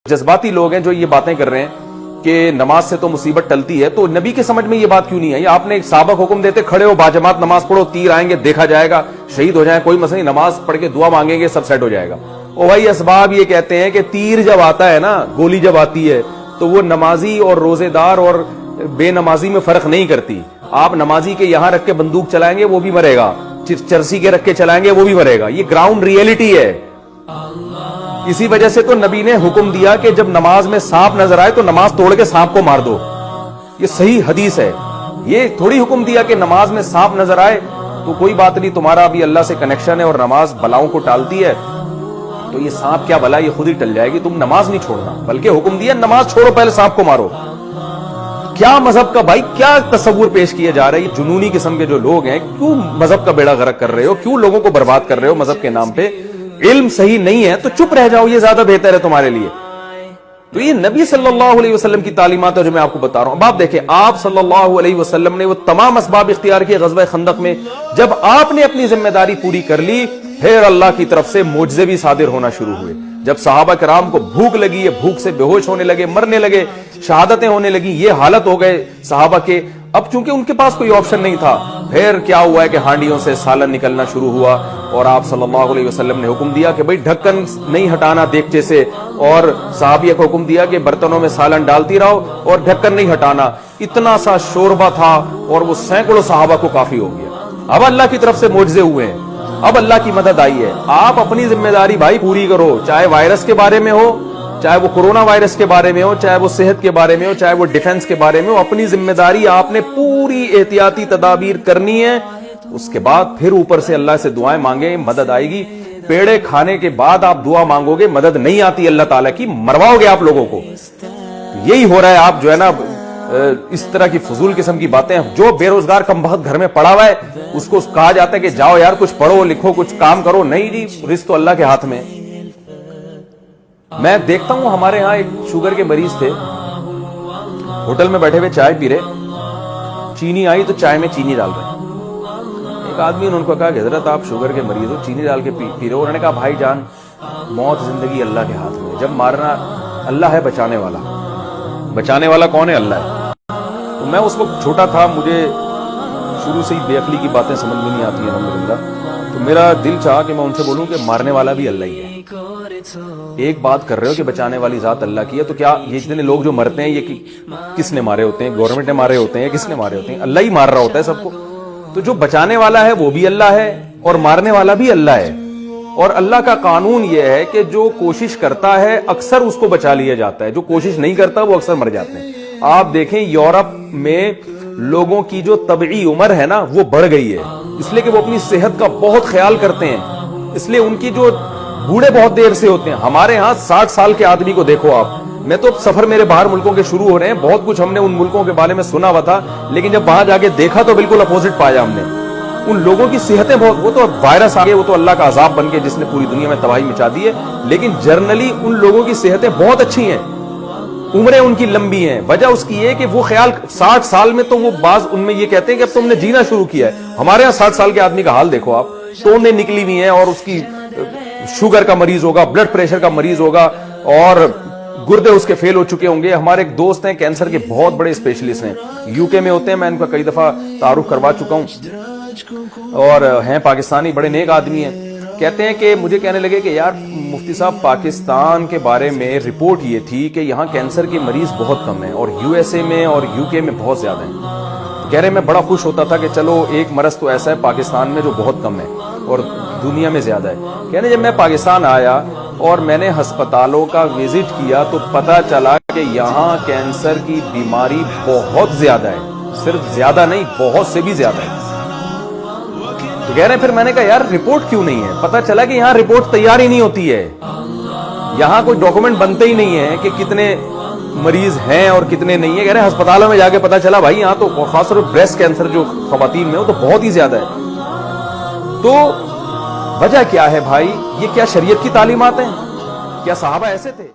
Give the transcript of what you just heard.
جذباتی لوگ ہیں جو یہ باتیں کر رہے ہیں کہ نماز سے تو مصیبت ٹلتی ہے، تو نبی کے سمجھ میں یہ بات کیوں نہیں آئی؟ آپ نے ایک سابق حکم دیتے کھڑے ہو باجماعت نماز پڑھو، تیر آئیں گے دیکھا جائے گا، شہید ہو جائیں کوئی مسئلہ نہیں، نماز پڑھ کے دعا مانگیں گے سب سیٹ ہو جائے گا۔ او بھائی اسباب یہ کہتے ہیں کہ تیر جب آتا ہے نا، گولی جب آتی ہے تو وہ نمازی اور روزے دار اور بے نمازی میں فرق نہیں کرتی۔ آپ نمازی کے یہاں رکھ کے بندوق چلائیں گے وہ بھی مرے گا، چرسی کے رکھ کے چلائیں گے وہ بھی مرے گا، یہ گراؤنڈ ریئلٹی ہے۔ اسی وجہ سے تو نبی نے حکم دیا کہ جب نماز میں سانپ نظر آئے تو نماز توڑ کے سانپ کو مار دو، یہ صحیح حدیث ہے۔ یہ تھوڑی حکم دیا کہ نماز میں سانپ نظر آئے تو کوئی بات نہیں، تمہارا ابھی اللہ سے کنیکشن ہے اور نماز بلاؤں کو ٹالتی ہے، تو یہ سانپ کیا بلا، یہ خود ہی ٹل جائے گی، تم نماز نہیں چھوڑنا، بلکہ حکم دیا نماز چھوڑو پہلے سانپ کو مارو۔ کیا مذہب کا بھائی کیا تصور پیش کیا جا رہا ہے؟ یہ جنونی قسم کے جو لوگ ہیں، کیوں مذہب کا بیڑا غرق کر رہے ہو، کیوں لوگوں کو برباد کر رہے ہو مذہب کے نام پہ؟ علم صحیح نہیں ہے تو چپ رہ جاؤ، یہ زیادہ بہتر ہے تمہارے لیے۔ تو یہ نبی صلی اللہ علیہ وسلم کی تعلیمات ہے جو میں آپ کو بتا رہا ہوں۔ اب آپ دیکھیں، آپ صلی اللہ علیہ وسلم نے وہ تمام اسباب اختیار کیے غزوہ خندق میں۔ جب آپ نے اپنی ذمہ داری پوری کر لی، پھر اللہ کی طرف سے معجزے بھی صادر ہونا شروع ہوئے۔ جب صحابہ کرام کو بھوک لگی، یہ بھوک سے بے ہوش ہونے لگے، مرنے لگے، شہادتیں ہونے لگی، یہ حالت ہو گئے صحابہ کے، اب چونکہ ان کے پاس کوئی آپشن نہیں تھا، پھر کیا ہوا ہے کہ ہانڈیوں سے سالن نکلنا شروع ہوا، اور آپ صلی اللہ علیہ وسلم نے حکم دیا کہ بھئی ڈھکن نہیں ہٹانا دیگچے سے، اور صحابیہ کو حکم دیا کہ برتنوں میں سالن ڈالتی رہو اور ڈھکن نہیں ہٹانا۔ اتنا سا شوربہ تھا اور وہ سینکڑوں صحابہ کو کافی ہو گیا۔ اب اللہ کی طرف سے معجزے ہوئے ہیں، اب اللہ کی مدد آئی ہے۔ آپ اپنی ذمہ داری بھائی پوری کرو، چاہے وائرس کے بارے میں ہو، چاہے وہ کورونا وائرس کے بارے میں ہو، چاہے وہ صحت کے بارے میں ہو، چاہے وہ ڈیفنس کے بارے میں ہو، اپنی ذمہ داری آپ نے پوری احتیاطی تدابیر کرنی ہے۔ اس کے بعد پھر اوپر سے اللہ سے دعائیں مانگیں، مدد آئے گی۔ پیڑے کھانے کے بعد آپ دعا مانگو گے، مدد نہیں آتی اللہ تعالیٰ کی، مرواؤ گے آپ لوگوں کو۔ یہی ہو رہا ہے، آپ جو ہے نا اس طرح کی فضول قسم کی باتیں، جو بے روزگار کم بخت گھر میں پڑا ہوا ہے اس کو کہا جاتا ہے کہ جاؤ یار کچھ پڑھو لکھو کچھ کام کرو، نہیں جی، رزق تو اللہ کے ہاتھ میں۔ میں دیکھتا ہوں ہمارے ہاں ایک شوگر کے مریض تھے، ہوٹل میں بیٹھے ہوئے چائے پی رہے، چینی آئی تو چائے میں چینی ڈال رہے۔ ایک آدمی نے ان کو کہا کہ حضرت آپ شوگر کے مریض ہو، چینی ڈال کے پی رہے ہو؟ انہوں نے کہا بھائی جان، موت زندگی اللہ کے ہاتھ میں، جب مارنا اللہ ہے، بچانے والا، بچانے والا کون ہے؟ اللہ ہے۔ تو میں اس وقت چھوٹا تھا، مجھے شروع سے ہی بے عقلی کی باتیں سمجھ میں نہیں آتی ہیں الحمدللہ، تو میرا دل چاہا کہ میں ان سے بولوں کہ مارنے والا بھی اللہ ہی ہے۔ ایک بات کر رہے ہو کہ بچانے والی ذات اللہ کی ہے، تو کیا یہ جتنے لوگ جو مرتے ہیں یہ کس نے مارے ہوتے ہیں؟ گورنمنٹ نے مارے ہوتے ہیں؟ کس نے مارے ہوتے ہیں؟ اللہ ہی مار رہا ہوتا ہے سب کو۔ تو جو بچانے والا ہے وہ بھی اللہ ہے اور مارنے والا بھی اللہ ہے، اور اللہ کا قانون یہ ہے کہ جو کوشش کرتا ہے اکثر اس کو بچا لیا جاتا ہے، جو کوشش نہیں کرتا وہ اکثر مر جاتے ہیں۔ آپ دیکھیں یورپ میں لوگوں کی جو طبعی عمر ہے نا وہ بڑھ گئی ہے، اس لیے کہ وہ اپنی صحت کا بہت خیال کرتے ہیں، اس لیے ان کی جو بوڑھے بہت دیر سے ہوتے ہیں۔ ہمارے ہاں 60 سال کے آدمی کو دیکھو آپ، میں تو سفر میرے باہر ملکوں کے شروع ہو رہے ہیں، بہت کچھ ہم نے ان ملکوں کے بارے میں سنا ہوا تھا، لیکن جب وہاں جا کے دیکھا تو بالکل اپوزٹ پایا ہم نے۔ ان لوگوں کی صحتیں بہت، وہ تو وائرس آ گئے، وہ تو اللہ کا عذاب بن کے جس نے پوری دنیا میں تباہی مچا دی ہے، لیکن جرنلی ان لوگوں کی صحتیں بہت اچھی ہیں، عمریں ان کی لمبی ہیں۔ وجہ اس کی یہ کہ وہ خیال 60 سال میں تو وہ بعض ان میں یہ کہتے ہیں کہ اب تم نے جینا شروع کیا ہے۔ ہمارے یہاں 60 سال کے آدمی کا حال دیکھو آپ، توندیں نکلی ہوئی ہیں، اور اس کی شوگر کا مریض ہوگا، بلڈ پریشر کا مریض ہوگا، اور گردے اس کے فیل ہو چکے ہوں گے۔ ہمارے ایک دوست ہیں کینسر کے بہت بڑے اسپیشلسٹ ہیں، یو کے میں ہوتے ہیں، میں ان کا کئی دفعہ تعارف کروا چکا ہوں، اور ہیں پاکستانی، بڑے نیک آدمی ہیں۔ کہتے ہیں کہ مجھے کہنے لگے کہ یار مفتی صاحب پاکستان کے بارے میں رپورٹ یہ تھی کہ یہاں کینسر کے مریض بہت کم ہیں، اور یو ایس اے میں اور یو کے میں بہت زیادہ ہیں۔ کہہ رہے میں بڑا خوش ہوتا تھا کہ چلو ایک مرض تو ایسا ہے پاکستان میں جو بہت کم ہے اور دنیا میں زیادہ ہے۔ کہنے جب میں پاکستان آیا اور میں نے ہسپتالوں کا وزٹ کیا تو پتا چلا کہ یہاں کینسر کی بیماری بہت زیادہ ہے، صرف زیادہ نہیں بہت سے بھی زیادہ ہے۔ تو کہہ رہے ہیں پھر میں نے کہا یار رپورٹ کیوں نہیں ہے؟ پتا چلا کہ یہاں رپورٹ تیار ہی نہیں ہوتی ہے، یہاں کوئی ڈاکومنٹ بنتے ہی نہیں ہے کہ کتنے مریض ہیں اور کتنے نہیں ہیں۔ کہہ رہے ہیں ہسپتالوں میں جا کے پتا چلا بھائی یہاں تو خاص طور پر بریسٹ کینسر جو خواتین میں ہو تو بہت ہی زیادہ ہے۔ تو وجہ کیا ہے بھائی؟ یہ کیا شریعت کی تعلیمات ہیں؟ کیا صحابہ ایسے تھے؟